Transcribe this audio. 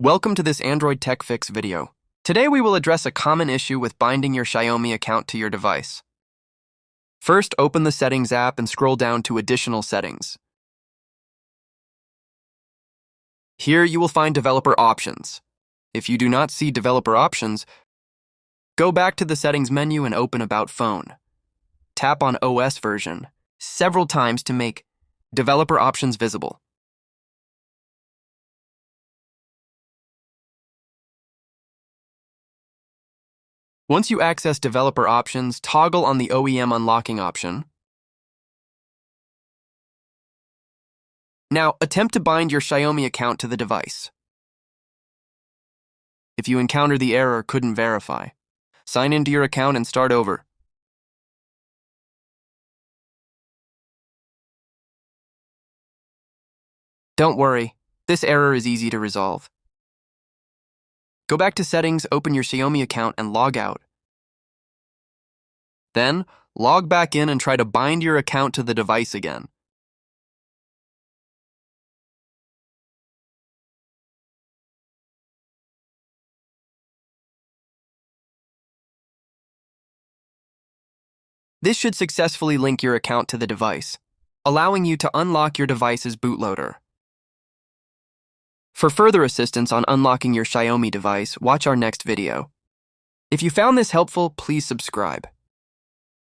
Welcome to this Android Tech Fix video. Today we will address a common issue with binding your Xiaomi account to your device. First, open the Settings app and scroll down to Additional Settings. Here you will find Developer Options. If you do not see Developer Options, go back to the Settings menu and open About Phone. Tap on OS version several times to make Developer Options visible. Once you access Developer Options, toggle on the OEM unlocking option. Now, attempt to bind your Xiaomi account to the device. If you encounter the error "couldn't verify," sign into your account and start over. Don't worry, this error is easy to resolve. Go back to Settings, open your Xiaomi account, and log out. Then, log back in and try to bind your account to the device again. This should successfully link your account to the device, allowing you to unlock your device's bootloader. For further assistance on unlocking your Xiaomi device, watch our next video. If you found this helpful, please subscribe.